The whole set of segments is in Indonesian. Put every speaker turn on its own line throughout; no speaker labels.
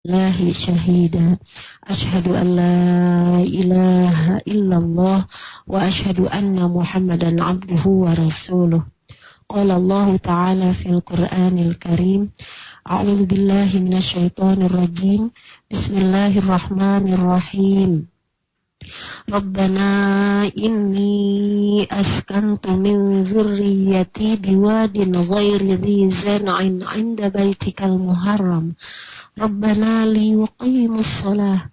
billahi syahida. Asyhadu an la ilaha illallah wa asyhadu anna Muhammadan abduhu wa rasuluh. Qala Allah Ta'ala fil Qur'anil Karim. A'udzu billahi minasy syaithanir rajim. Bismillahirrahmanirrahim. Rabbana inni askantu min dzurriyyati biwadin ghairi dzi zar'in 'inda baitikal muharram. Rabbana liyuqimus shalah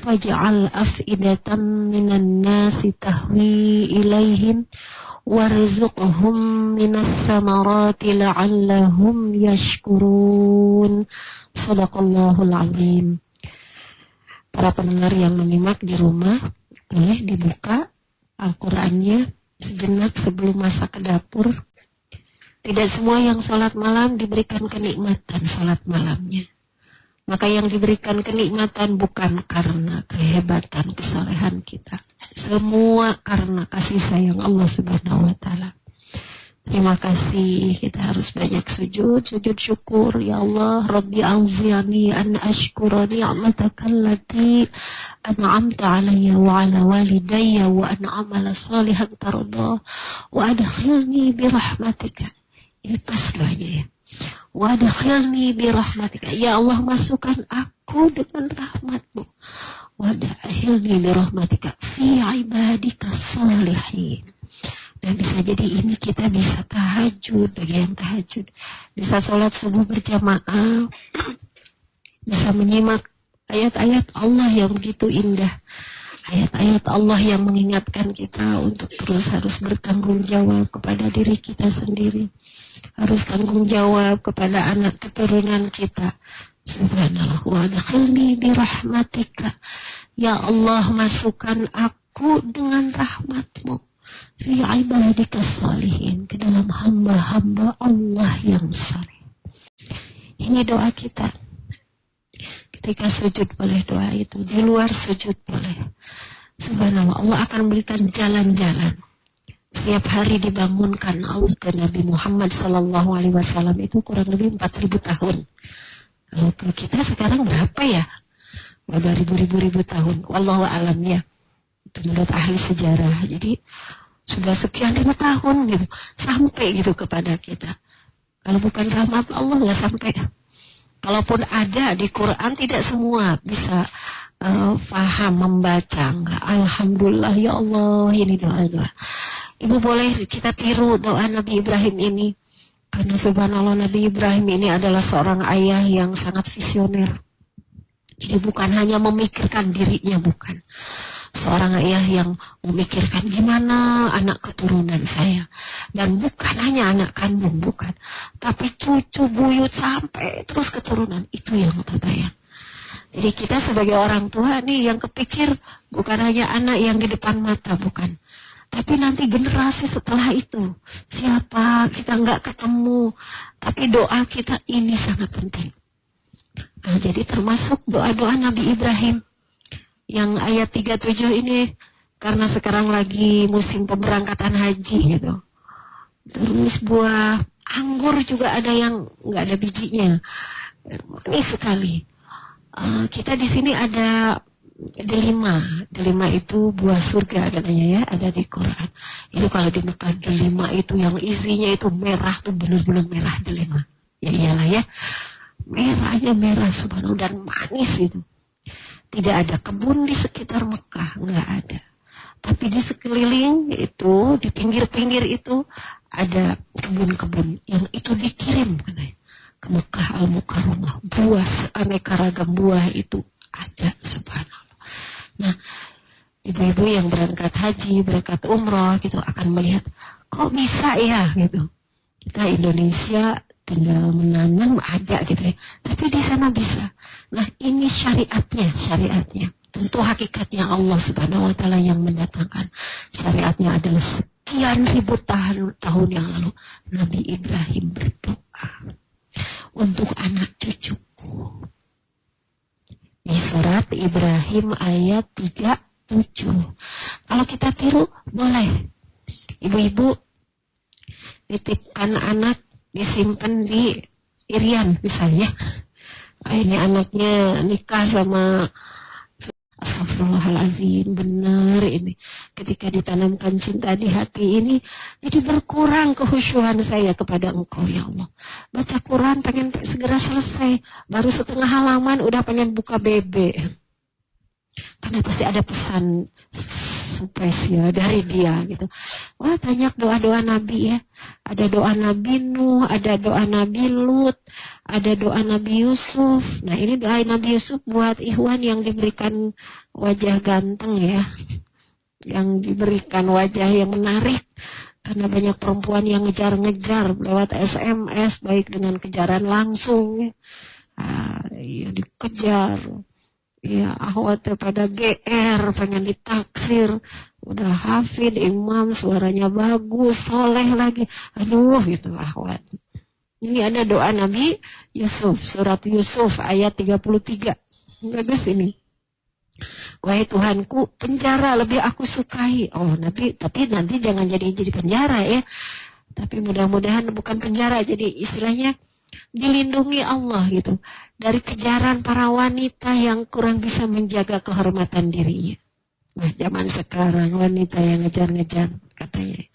faj'al af'idatan minan nasi tahwi ilaihim warzuqhum minas samarati la'allahum yashkurun. Shadaqallahul azim. Para pendengar yang menyimak di rumah, boleh dibuka Al-Qur'annya sejenak sebelum masak ke dapur. Tidak semua yang sholat malam diberikan kenikmatan sholat malamnya. Maka yang diberikan kenikmatan bukan karena kehebatan kesalehan kita. Semua karena kasih sayang Allah Subhanahu wa Ta'ala. Terima kasih, kita harus banyak sujud syukur. Ya Allah, Rabbi auzi'ani an ashkura ni'mataka allati an'amta alayya wa ala walidayya wa an amala salihan tardah wa adkhilni bi rahmatika. Ini pas doanya ya. Wa adkhilni bi rahmatika. Ya Allah, masukkan aku dengan rahmat-Mu. Wa adkhilni bi rahmatika fi ibadika shalihin. Dan bisa jadi ini kita bisa tahajud, bagi yang tahajud. Bisa sholat subuh berjamaah. Bisa menyimak ayat-ayat Allah yang begitu indah. Ayat-ayat Allah yang mengingatkan kita untuk terus harus bertanggung jawab kepada diri kita sendiri. Harus tanggung jawab kepada anak keturunan kita. Subhanallah. Wa adkhilni bi rahmatika. Ya Allah, masukkan aku dengan rahmat-Mu. Fi ibadika salihin, ke dalam hamba-hamba Allah yang saleh. Ini doa kita. Ketika sujud boleh doa itu, di luar sujud boleh. Subhanallah, Allah akan berikan jalan-jalan. Setiap hari dibangunkan Allah ke Nabi Muhammad SAW itu kurang lebih 4.000 tahun. Kalau kita sekarang berapa ya? Udah ribu tahun. Wallahu alam ya. Itu menurut ahli sejarah. Jadi sudah sekian ribu tahun gitu sampai gitu kepada kita. Kalau bukan rahmat Allah nggak sampai. Kalaupun ada di Quran tidak semua bisa faham membaca. Enggak. Alhamdulillah ya Allah, ini doa. Ibu boleh kita tiru doa Nabi Ibrahim ini, karena subhanallah Nabi Ibrahim ini adalah seorang ayah yang sangat visioner. Jadi bukan hanya memikirkan dirinya, bukan. Seorang ayah yang memikirkan gimana anak keturunan saya. Dan bukan hanya anak kandung, bukan. Tapi cucu, buyut, sampai terus keturunan. Itu yang terbayang. Jadi kita sebagai orang tua nih yang kepikir bukan hanya anak yang di depan mata, bukan. Tapi nanti generasi setelah itu. Siapa kita nggak ketemu. Tapi doa kita ini sangat penting. Nah, jadi termasuk doa-doa Nabi Ibrahim. Yang ayat 37 ini karena sekarang lagi musim pemberangkatan haji gitu. Terus buah anggur juga ada yang nggak ada bijinya. Manis sekali. Kita di sini ada delima. Delima itu buah surga katanya ya, ada di Quran. Itu kalau di Mekah delima itu yang isinya itu merah tuh benar-benar merah delima. Ya iyalah ya. Merahnya merah subhanallah dan manis itu. Tidak ada kebun di sekitar Mekah, nggak ada. Tapi di sekeliling itu, di pinggir-pinggir itu ada kebun-kebun yang itu dikirim ke Mekah Al-Mukarramah. Buah, aneka ragam buah itu ada, subhanallah. Nah, ibu-ibu yang berangkat haji, berangkat umroh gitu akan melihat, kok bisa ya gitu. Kita Indonesia tinggal menanam ada gitu ya. Tapi di sana bisa. Nah ini syariatnya. Tentu hakikatnya Allah Subhanahu wa Ta'ala yang mendatangkan. Syariatnya adalah sekian ribu tahun yang lalu Nabi Ibrahim berdoa untuk anak cucuku. Di surat Ibrahim ayat 37. Kalau kita tiru boleh. Ibu-ibu titipkan anak disimpan di Irian misalnya. Ini anaknya nikah sama, astagfirullahaladzim, benar ini. Ketika ditanamkan cinta di hati ini, jadi berkurang kehusyuan saya kepada Engkau, ya Allah. Baca Quran pengen segera selesai, baru setengah halaman udah pengen buka BB. Karena pasti ada pesan spesial dari dia gitu. Wah, banyak doa-doa Nabi ya. Ada doa Nabi Nuh, ada doa Nabi Lut, ada doa Nabi Yusuf. Nah, ini doa Nabi Yusuf buat Ikhwan yang diberikan wajah ganteng ya. Yang diberikan wajah yang menarik. Karena banyak perempuan yang ngejar-ngejar lewat SMS, baik dengan kejaran langsung ya. Ya dikejar. Ya, akhwat pada GR, pengen ditaksir, udah hafid, imam, suaranya bagus, soleh lagi. Aduh, gitu akhwat. Ini ada doa Nabi Yusuf, surat Yusuf ayat 33. Bagus ini. Wahai Tuhanku, penjara lebih aku sukai. Oh, Nabi, tapi nanti jangan jadi penjara ya. Tapi mudah-mudahan bukan penjara, jadi istilahnya dilindungi Allah gitu dari kejaran para wanita yang kurang bisa menjaga kehormatan dirinya. Nah, zaman sekarang wanita yang ngejar-ngejar katanya.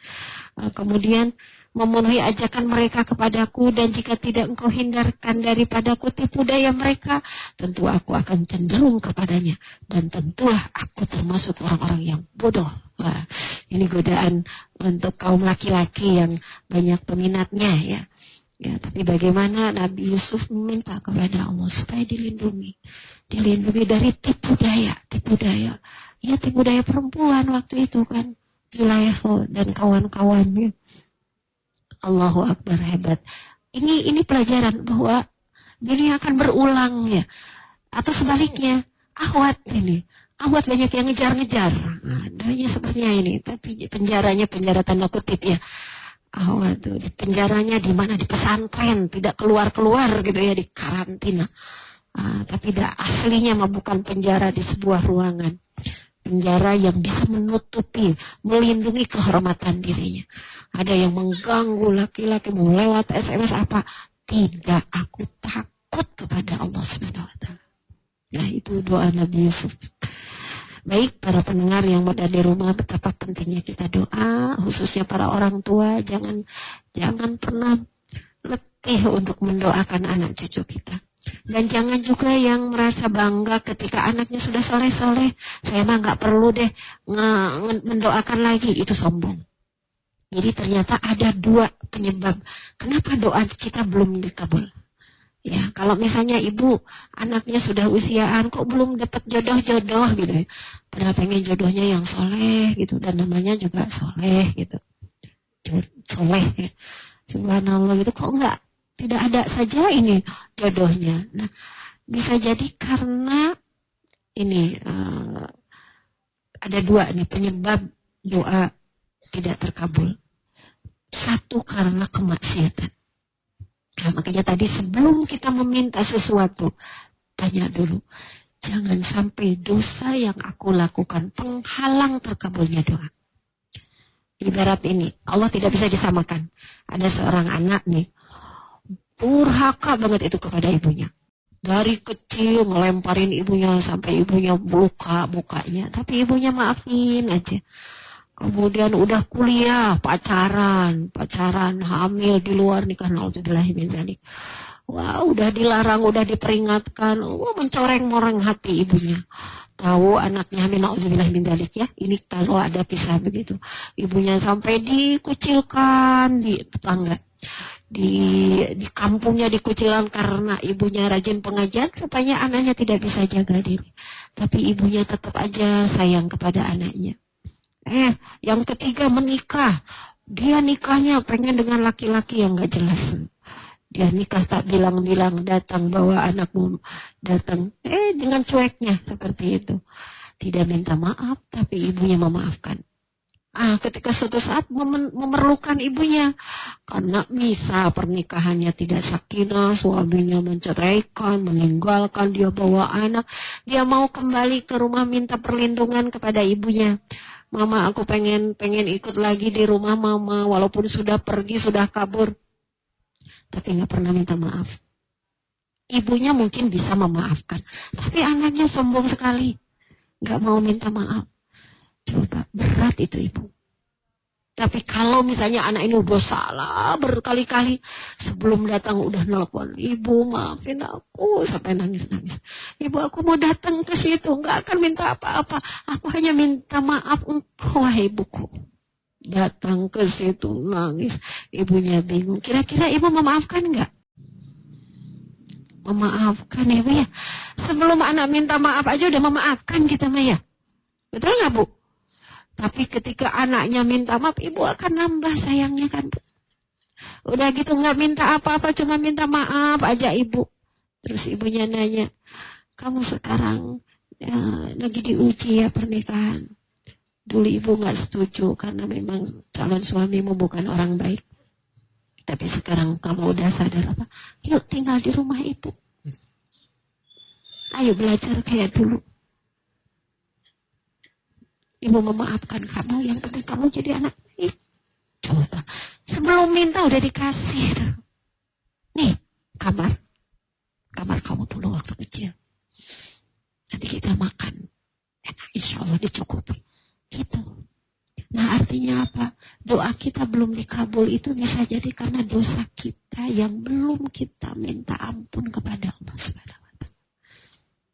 Kemudian memenuhi ajakan mereka kepadaku, dan jika tidak engkau hindarkan daripadaku tipu daya mereka, tentu aku akan cenderung kepadanya, dan tentulah aku termasuk orang-orang yang bodoh. Wah, ini godaan untuk kaum laki-laki yang banyak peminatnya ya. Ya, tapi bagaimana Nabi Yusuf meminta kepada Allah supaya dilindungi dari tipu daya. Ya, tipu daya perempuan waktu itu kan, Zulaikha dan kawan-kawannya. Allahu Akbar, hebat. Ini pelajaran bahwa dunia akan berulang ya. Atau sebaliknya, ahwat banyak yang ngejar-ngejar. Nah, adanya sepertinya ini, tapi penjaranya penjara tanda kutip ya. Waduh, di penjaranya di mana? Di pesantren, tidak keluar-keluar gitu ya, di karantina. Tapi aslinya mah bukan penjara di sebuah ruangan. Penjara yang bisa menutupi, melindungi kehormatan dirinya. Ada yang mengganggu laki-laki mau lewat SMS apa? Tidak, aku takut kepada Allah Subhanahu wa taala. Nah, itu doa Nabi Yusuf. Baik, para pendengar yang berada di rumah, betapa pentingnya kita doa, khususnya para orang tua. Jangan pernah letih untuk mendoakan anak cucu kita. Dan jangan juga yang merasa bangga ketika anaknya sudah soleh-soleh, saya mah nggak perlu deh mendoakan lagi, itu sombong. Jadi ternyata ada dua penyebab kenapa doa kita belum dikabul. Ya, kalau misalnya ibu anaknya sudah usiaan kok belum dapat jodoh-jodoh gitu ya. Padahal pengen jodohnya yang soleh gitu, dan namanya juga soleh gitu. Soleh ya. Subhanallah gitu, kok tidak ada saja ini jodohnya. Nah, bisa jadi karena ini ada dua nih penyebab doa tidak terkabul. Satu, karena kemaksiatan. Nah, makanya tadi sebelum kita meminta sesuatu, tanya dulu. Jangan sampai dosa yang aku lakukan penghalang terkabulnya doa. Ibarat ini, Allah tidak bisa disamakan. Ada seorang anak nih, durhaka banget itu kepada ibunya. Dari kecil ngelemparin ibunya sampai ibunya luka mukanya. Tapi ibunya maafin aja. Kemudian udah kuliah, pacaran, hamil di luar nikah, naudzubillahi min dzalik. Wah, udah dilarang, udah diperingatkan, mencoreng-moreng hati ibunya. Tahu anaknya hamil, naudzubillahi min dzalik ya. Ini kalau ada kisah begitu. Ibunya sampai dikucilkan di tetangga. Di kampungnya dikucilkan karena ibunya rajin pengajian, rupanya anaknya tidak bisa jaga diri. Tapi ibunya tetap aja sayang kepada anaknya. Yang ketiga menikah. Dia nikahnya pengen dengan laki-laki yang gak jelas. Dia nikah tak bilang-bilang, datang bawa anakmu datang. Dengan cueknya seperti itu. Tidak minta maaf, tapi ibunya memaafkan. Ketika suatu saat memerlukan ibunya. Karena misal pernikahannya tidak sakinah, suaminya menceraikan, meninggalkan, dia bawa anak. Dia mau kembali ke rumah minta perlindungan kepada ibunya. Mama, aku pengen ikut lagi di rumah mama, walaupun sudah pergi, sudah kabur. Tapi nggak pernah minta maaf. Ibunya mungkin bisa memaafkan. Tapi anaknya sombong sekali. Nggak mau minta maaf. Coba, berat itu ibu. Tapi kalau misalnya anak ini udah salah berkali-kali, sebelum datang udah nelpon, ibu maafin aku, sampai nangis-nangis. Ibu aku mau datang ke situ, nggak akan minta apa-apa. Aku hanya minta maaf engkau, wahai ibuku. Datang ke situ nangis, ibunya bingung. Kira-kira ibu memaafkan nggak? Memaafkan ibu ya. Sebelum anak minta maaf aja udah memaafkan kita mah ya. Betul nggak bu? Tapi ketika anaknya minta maaf, ibu akan nambah sayangnya kan. Udah gitu nggak minta apa-apa, cuma minta maaf aja ibu. Terus ibunya nanya, kamu sekarang lagi diuji ya pernikahan. Dulu ibu nggak setuju karena memang calon suamimu bukan orang baik. Tapi sekarang kamu udah sadar apa? Yuk tinggal di rumah ibu. Ayo belajar kayak dulu. Ibu memaafkan kamu, yang penting kamu jadi anak baik. Coba, sebelum minta udah dikasih. Nih, kamar kamu dulu waktu kecil. Nanti kita makan. Enak, insya Allah dicukupi. Gitu. Nah artinya apa? Doa kita belum dikabul itu bisa jadi karena dosa kita yang belum kita minta ampun kepada Allah Subhanahu wa Ta'ala.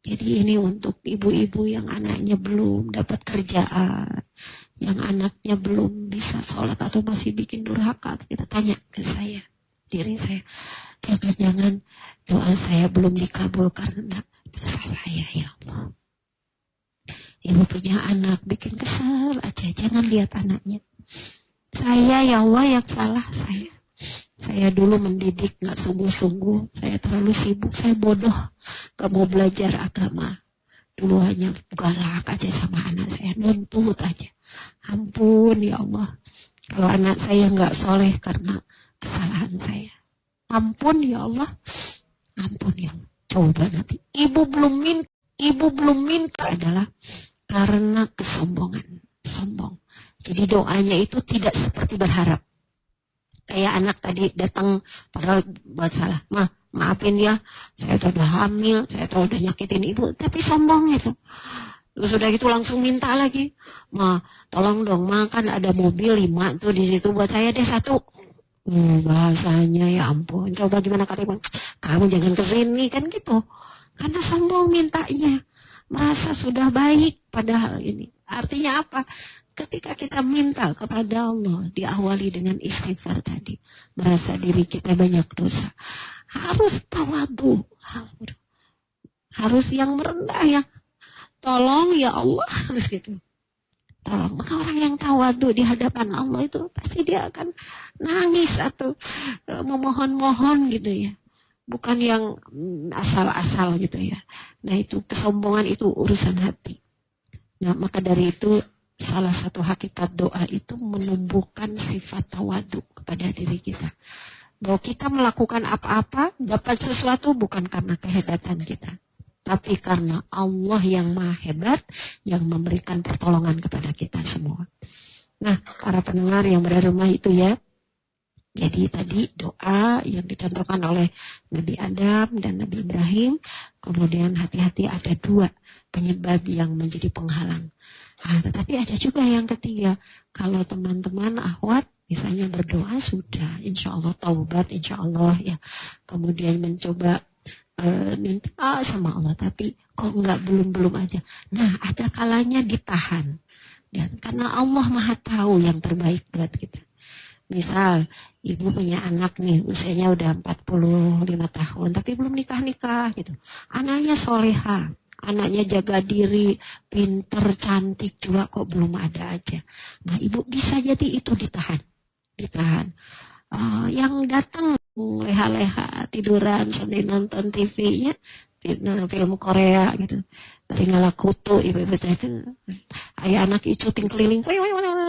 Jadi ini untuk ibu-ibu yang anaknya belum dapat kerjaan, yang anaknya belum bisa sholat atau masih bikin durhaka. Kita tanya ke saya, diri saya, jangan-jangan doa saya belum dikabul karena dosa saya ya Allah. Ibu punya anak bikin kesal aja, jangan lihat anaknya. Saya ya Allah yang salah saya. Saya dulu mendidik nggak sungguh-sungguh, saya terlalu sibuk, saya bodoh, gak mau belajar agama. Dulu hanya galak aja sama anak saya, nuntut aja. Ampun ya Allah, kalau anak saya nggak soleh karena kesalahan saya. Ampun ya Allah, ampun ya Allah. Coba nanti ibu belum minta adalah karena kesombongan, sombong. Jadi doanya itu tidak seperti berharap. Kayak anak tadi datang padahal buat salah. Maafin ya, saya udah hamil, saya udah nyakitin ibu, tapi sombong itu. Terus udah gitu langsung minta lagi. Tolong dong, kan ada mobil 5 tuh di situ buat saya deh 1. Bahasanya ya ampun. Coba gimana kata kamu jangan kesini kan gitu. Karena sombong mintanya. Merasa sudah baik padahal ini. Artinya apa? Ketika kita minta kepada Allah, diawali dengan istighfar tadi. Merasa diri kita banyak dosa. Harus tawadu. Harus yang merendah ya. Tolong ya Allah. Gitu. Tolong. Maka orang yang tawadu di hadapan Allah itu pasti dia akan nangis atau memohon-mohon gitu ya. Bukan yang asal-asal gitu ya. Nah itu kesombongan itu urusan hati. Nah maka dari itu salah satu hakikat doa itu menumbuhkan sifat tawadu kepada diri kita. Bahwa kita melakukan apa-apa, dapat sesuatu bukan karena kehebatan kita. Tapi karena Allah yang maha hebat, yang memberikan pertolongan kepada kita semua. Nah, para pendengar yang berada di rumah itu ya. Jadi tadi doa yang dicontohkan oleh Nabi Adam dan Nabi Ibrahim. Kemudian hati-hati ada 2 penyebab yang menjadi penghalang. Nah, tetapi ada juga yang ketiga. Kalau teman-teman akhwat misalnya berdoa sudah, insya Allah taubat, insya Allah ya. Kemudian mencoba minta sama Allah, tapi kok belum aja. Nah, ada kalanya ditahan. Dan karena Allah maha tahu yang terbaik buat kita. Misal, ibu punya anak nih, usianya udah 45 tahun, tapi belum nikah-nikah gitu. Anaknya soleha. Anaknya jaga diri, pinter, cantik juga kok belum ada aja. Nah ibu bisa jadi itu ditahan. Yang datang leha-leha tiduran sambil nonton TV-nya, film Korea gitu. Dari ngalakutu ibu-ibu itu, ayah anak cuting keliling,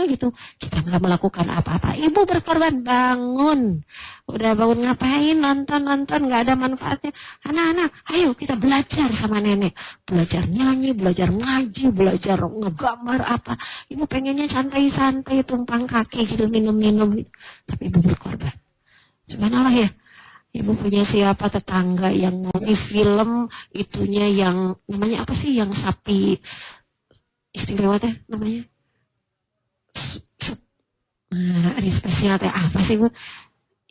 gitu. Kita nggak melakukan apa-apa. Ibu berkorban, bangun. Udah bangun ngapain? Nonton, nggak ada manfaatnya. Anak-anak, ayo kita belajar sama nenek. Belajar nyanyi, belajar ngaji, belajar ngegambar apa. Ibu pengennya santai-santai, tumpang kaki gitu, minum-minum. Gitu. Tapi ibu berkorban. Subhanallah ya. Ibu punya siapa tetangga yang mau di film itunya yang namanya apa sih, yang sapi istimewa teh namanya? Nah, ada spesial teh apa sih Bu?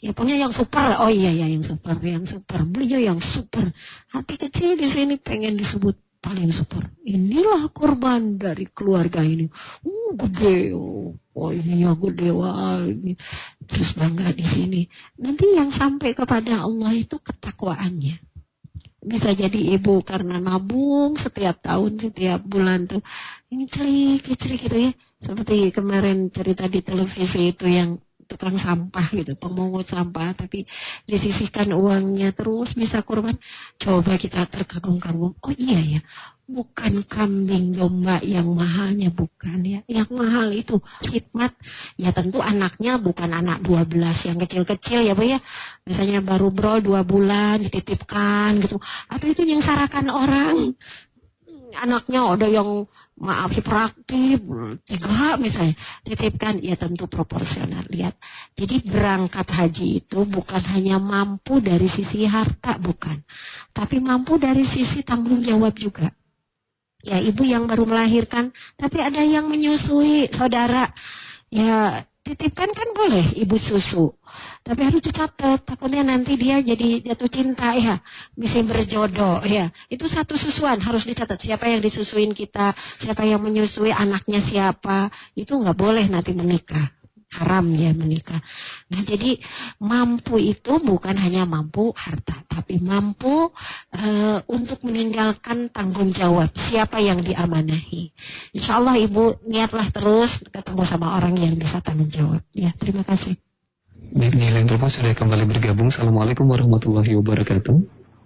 Ya punya yang super. Oh iya ya, yang super, beliau yang super. Hati kecil di sini pengen disebut paling super. Inilah korban dari keluarga ini. Gede. Oh ini ya gede, wah ini. Terus bangga di sini. Nanti yang sampai kepada Allah itu ketakwaannya. Bisa jadi ibu karena nabung setiap tahun, setiap bulan tuh ini celik gitu ya. Seperti kemarin cerita di televisi itu yang tukang sampah gitu, pemungut sampah, tapi disisihkan uangnya terus bisa kurban. Coba kita terkagum-kagum. Oh iya ya, bukan kambing domba yang mahalnya, bukan ya. Yang mahal itu khidmat. Ya tentu anaknya bukan anak 12 yang kecil-kecil ya Bu ya. Misalnya baru 2 bulan dititipkan gitu. Atau itu yang sarakan orang. Anaknya ada yang maaf hiperaktif 3 misalnya titipkan, ya tentu proporsional. Lihat, jadi berangkat haji itu bukan hanya mampu dari sisi harta, bukan, tapi mampu dari sisi tanggung jawab juga. Ya ibu yang baru melahirkan tapi ada yang menyusui saudara, ya titipkan kan boleh ibu susu, tapi harus dicatat, takutnya nanti dia jadi jatuh cinta ya, bisa berjodoh ya. Itu satu susuan harus dicatat, siapa yang disusuin kita, siapa yang menyusui anaknya siapa, itu nggak boleh nanti menikah, haram ya menikah. Nah jadi mampu itu bukan hanya mampu harta, tapi mampu untuk meninggalkan tanggung jawab siapa yang diamanahi. Insya Allah ibu niatlah terus ketemu sama orang yang bisa tanggung jawab. Ya terima kasih.
Baik, di lain telepon sudah kembali bergabung. Assalamualaikum warahmatullahi wabarakatuh.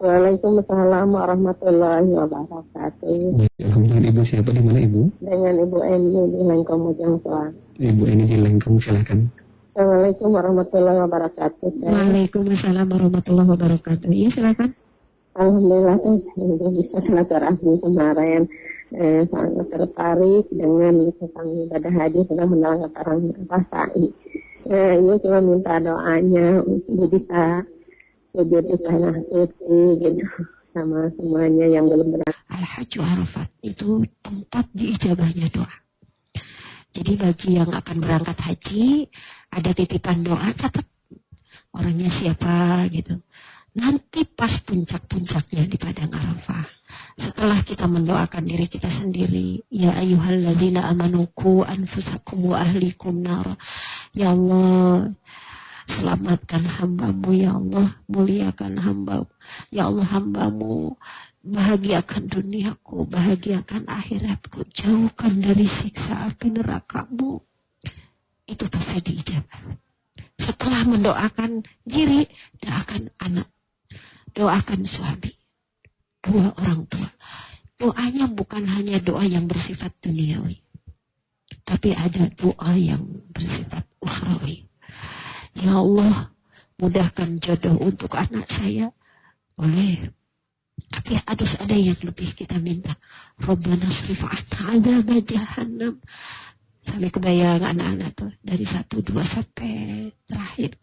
Waalaikumsalam warahmatullahi wabarakatuh.
Alhamdulillah, ibu siapa, di mana ibu?
Dengan Ibu Eni di Lengkong Mojang Soang.
Ibu Eni di Lengkong, silakan.
Assalamualaikum warahmatullahi wabarakatuh.
Waalaikumsalam warahmatullahi wabarakatuh. Iya silakan.
Alhamdulillah sudah bisa silaturahmi kemarin. Sangat tertarik dengan tentang ibadah haji, sudah mendengarkan sa'i. Ini cuma minta doanya untuk bisa sujud di tanah suci gitu sama semuanya yang belum benar.
Al-Hajj Arafat itu tempat diijabahnya doa. Jadi bagi yang akan berangkat haji, ada titipan doa, catat orangnya siapa gitu. Nanti pas puncak-puncaknya di Padang Arafah, setelah kita mendoakan diri kita sendiri, ya ayyuhalladzina amanuku anfusakum wa ahlikum nar. Ya Allah, selamatkan hambamu, ya Allah, muliakan hambamu, ya Allah, hambamu, bahagiakan duniaku, bahagiakan akhiratku, jauhkan dari siksa api nerakamu. Itu pasti diijabah. Setelah mendoakan diri, doakan anak, doakan suami, 2 orang tua. Doanya bukan hanya doa yang bersifat duniawi, tapi ada doa yang bersifat ukhrawi. Ya Allah, mudahkan jodoh untuk anak saya. Boleh. Tapi harus ada yang lebih kita minta. Rabbana srif 'anna 'adzab jahannam. Sampai kebayang anak-anak tuh dari 1, 2 sampai terakhir.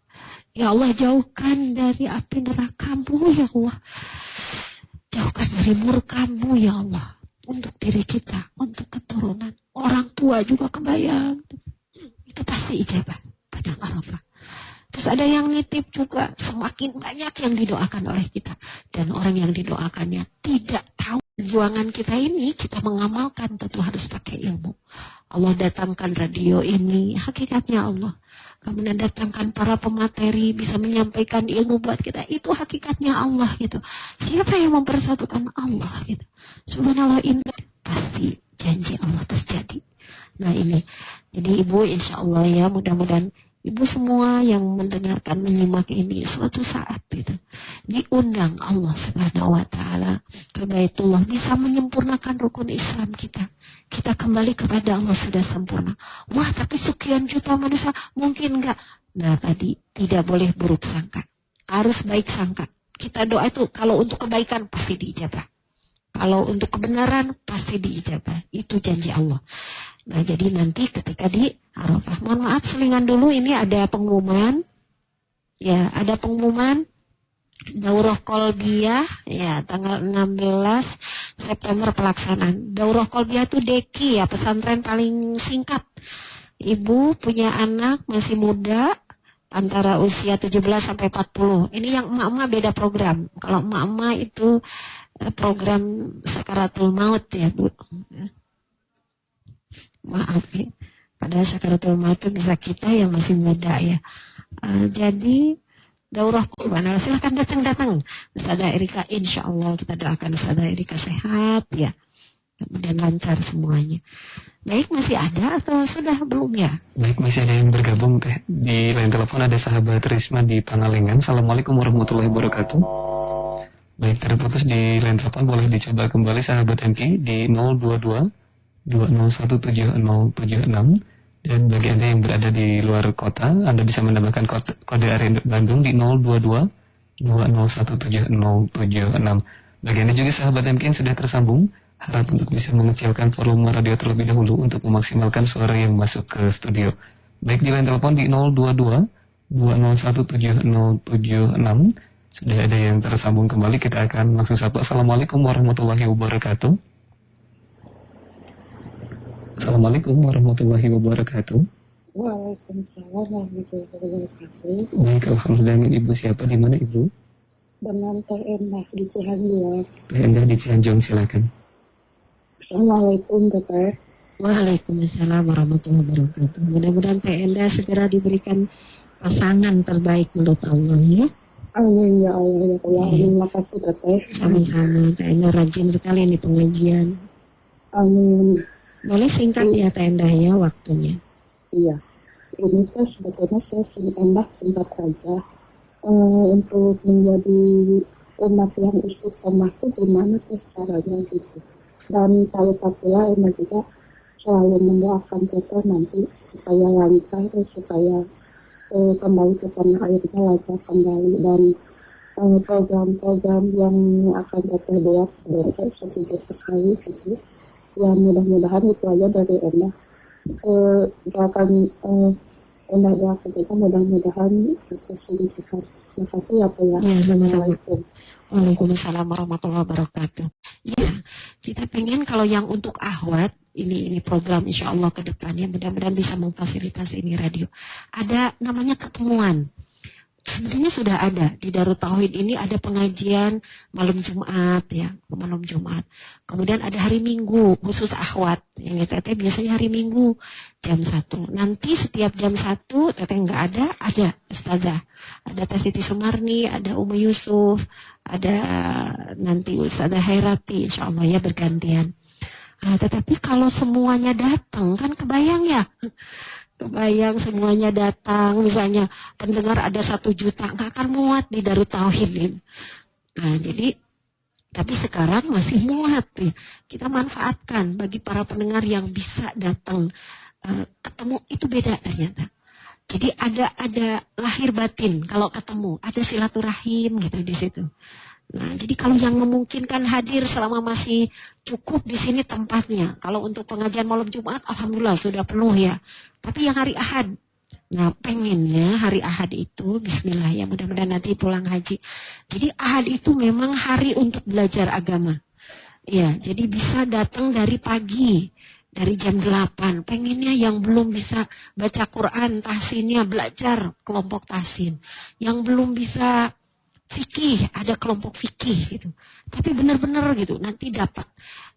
Ya Allah, jauhkan dari api neraka-Mu ya Allah. Jauhkan dari murka-Mu ya Allah. Untuk diri kita, untuk keturunan. Orang tua juga kebayang. Itu pasti ijabah pada Arafah. Terus ada yang nitip juga, semakin banyak yang didoakan oleh kita. Dan orang yang didoakannya tidak tahu perjuangan kita ini, kita mengamalkan, tentu harus pakai ilmu. Allah datangkan radio ini, hakikatnya Allah. Kemudian datangkan para pemateri, bisa menyampaikan ilmu buat kita, itu hakikatnya Allah gitu. Siapa yang mempersatukan Allah gitu. Subhanallah, ini pasti janji Allah terjadi. Nah ini, jadi ibu insya Allah ya, mudah-mudahan ibu semua yang mendengarkan, menyimak ini suatu saat gitu diundang Allah Subhanahu wa taala ke Baitullah, bisa menyempurnakan rukun Islam kita. Kita kembali kepada Allah sudah sempurna. Wah, tapi sekian juta manusia mungkin enggak. Nah, tadi tidak boleh buruk sangka. Harus baik sangka. Kita doa itu kalau untuk kebaikan pasti diijabah. Kalau untuk kebenaran pasti diijabah. Itu janji Allah. Nah, jadi nanti ketika di Arafah, mohon maaf selingan dulu, ini ada pengumuman. Ya, ada pengumuman. Daurah Kolbiyah ya tanggal 16 September pelaksanaan. Daurah Kolbiyah itu deki ya, pesantren paling singkat. Ibu punya anak masih muda antara usia 17 sampai 40. Ini yang emak-emak beda program. Kalau emak-emak itu program sakaratul maut ya, Bu. Maaf ya. Padahal sakaratul maut itu bisa kita yang masih muda ya. Jadi daurah kurban, silahkan datang. Ustazah Erika, insya Allah kita doakan Ustazah Erika sehat ya, kemudian lancar semuanya. Baik, masih ada atau sudah belum ya?
Baik, masih ada yang bergabung teh. Di line telepon ada sahabat Risma di Pangalengan. Assalamualaikum warahmatullahi wabarakatuh. Baik, terputus di line telepon, boleh dicoba kembali sahabat MK di 022 2017076. Dan bagi Anda yang berada di luar kota, Anda bisa menambahkan kode area Bandung di 022 2017076. Bagi Anda juga sahabat MK yang sudah tersambung, harap untuk bisa mengecilkan volume radio terlebih dahulu untuk memaksimalkan suara yang masuk ke studio. Baik, di line telepon di 022 2017076. Sudah ada yang tersambung kembali, kita akan langsung sapa. Assalamualaikum warahmatullahi wabarakatuh. Assalamualaikum warahmatullahi wabarakatuh.
Waalaikumsalam warahmatullahi wabarakatuh.
Baik, alhamdulillah. Ibu siapa, di mana Ibu?
Dengan Teh Endah di Cianjur.
Teh Endah di Cianjur, silakan.
Assalamualaikum, Dokter.
Waalaikumsalam warahmatullahi wabarakatuh. Mudah-mudahan Teh Endah segera diberikan pasangan terbaik menurut Allah ya.
Amin ya Allah ya Allah. Terima kasih, Dokter.
Sama-sama. Teh Endah rajin sekali di pengajian.
Amin.
Boleh singkat ya Teh Endah ya waktunya.
Iya. Ini tuh sebetulnya saya singkat saja. Untuk menjadi umat yang istiqomah itu gimana tuh caranya gitu. Dan kalau pula Emma juga selalu mendoakan kita nanti supaya lancar, supaya kembali ke tanah airnya lancar kembali, dan program-program yang akan kita buat besok setuju sekali gitu. Ya mudah-mudahan itu aja dari Endah. Doakan Endah doakan kita mudah-mudahan itu sulit sekali. Terima kasih ya Pak ya.
Assalamualaikum. Waalaikumsalam warahmatullahi wabarakatuh. Ya, kita pengen kalau yang untuk ahwat ini program insya Allah ke depannya mudah-mudahan bisa memfasilitasi ini radio. Ada namanya ketemuan. Sebenarnya sudah ada di Darut Tauhid ini, ada pengajian malam Jumat ya, malam Jumat. Kemudian ada hari Minggu khusus akhwat. Yang teteh biasanya hari Minggu jam 1. Nanti setiap jam 1 teteh nggak ada ustazah. Ada Teh Siti Sumarni, ada Umi Yusuf, ada nanti Ustazah Hairati, insya Allah ya bergantian. Tetapi kalau semuanya datang kan kebayang ya. Kebayang semuanya datang, misalnya pendengar ada 1 juta, nggak akan muat di Darut Tauhid ini. Nah, jadi, tapi sekarang masih muat ya. Kita manfaatkan bagi para pendengar yang bisa datang ketemu, itu beda ternyata. Jadi ada lahir batin kalau ketemu, ada silaturahim gitu di situ. Nah, jadi kalau yang memungkinkan hadir selama masih cukup di sini tempatnya. Kalau untuk pengajian malam Jumat, alhamdulillah sudah penuh ya. Tapi yang hari Ahad, nah pengennya hari Ahad itu, bismillah ya, mudah-mudahan nanti pulang haji. Jadi Ahad itu memang hari untuk belajar agama. Ya, jadi bisa datang dari pagi, dari jam 8. Pengennya yang belum bisa baca Quran, tahsinnya belajar kelompok tahsin. Yang belum bisa fikih, ada kelompok fikih gitu. Tapi benar-benar gitu, nanti dapat.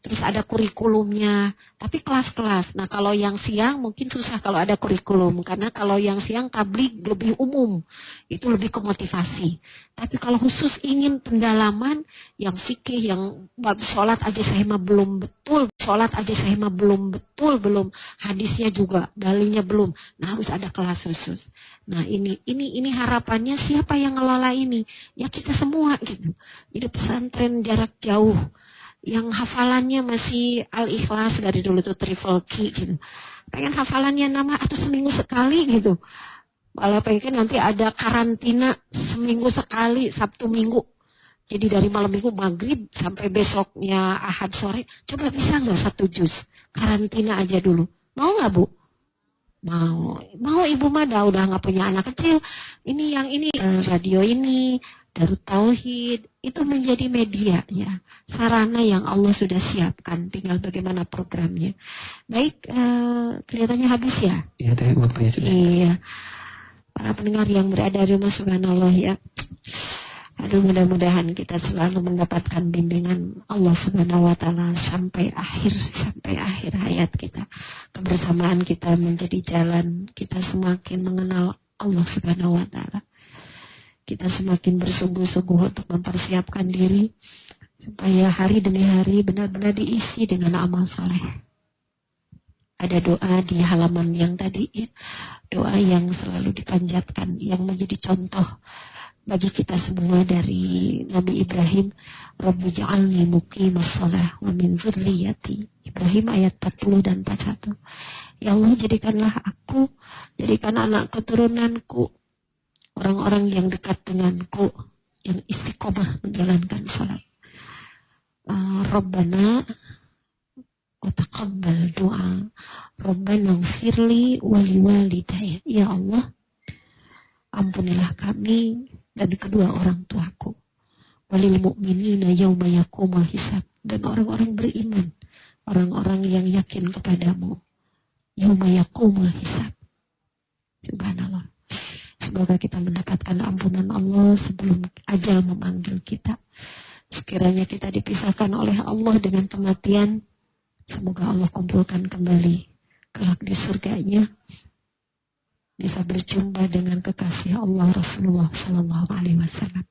Terus ada kurikulumnya, tapi kelas-kelas. Nah kalau yang siang mungkin susah kalau ada kurikulum. Karena kalau yang siang tabligh lebih umum, itu lebih ke motivasi. Tapi kalau khusus ingin pendalaman, yang fikih, yang bab sholat aja saya mah belum betul. Belum. Hadisnya juga, dalilnya belum. Nah harus ada kelas khusus. Nah ini harapannya siapa yang ngelola ini? Ya kita semua gitu. Jadi pesantren jarak jauh yang hafalannya masih Al-Ikhlas dari dulu tuh triple key gitu. Pengen hafalannya nama atau seminggu sekali gitu. Malah pengen nanti ada karantina seminggu sekali, Sabtu Minggu. Jadi dari malam Minggu maghrib sampai besoknya Ahad sore. Coba bisa nggak 1 juz? Karantina aja dulu. Mau nggak Bu? Mau Ibu mah udah nggak punya anak kecil. Ini yang ini radio ini Darut Tauhid, itu menjadi media ya, sarana yang Allah sudah siapkan, tinggal bagaimana programnya. Baik, kelihatannya habis ya?
Iya, teh waktunya sudah.
Iya. Para pendengar yang berada di rumah, subhanallah ya. Aduh, mudah-mudahan kita selalu mendapatkan bimbingan Allah Subhanahu wa taala sampai akhir hayat kita. Kebersamaan kita menjadi jalan kita semakin mengenal Allah Subhanahu wa taala. Kita semakin bersungguh-sungguh untuk mempersiapkan diri supaya hari demi hari benar-benar diisi dengan amal soleh. Ada doa di halaman yang tadi ya, doa yang selalu dipanjatkan, yang menjadi contoh bagi kita semua dari Nabi Ibrahim. Rabbi ja'alni muqimas shalah wa min dzurriyyati. Ibrahim ayat 40 dan 41. Ya Allah, jadikanlah aku, jadikan anak keturunanku orang-orang yang dekat denganku, yang istiqomah menjalankan salat. Rabbana wa taqabbal doa. Rabbana ighfirli wa liwalidayya. Ya Allah, ampunilah kami dan kedua orang tuaku. Walil mu'minina yauma yaqumul hisab. Dan orang-orang beriman, orang-orang yang yakin kepadamu, yauma yaqumul hisab. Subhanallah. Semoga kita mendapatkan ampunan Allah sebelum ajal memanggil kita. Sekiranya kita dipisahkan oleh Allah dengan kematian, semoga Allah kumpulkan kembali kelak di surganya, bisa berjumpa dengan kekasih Allah Rasulullah Sallallahu Alaihi Wasallam.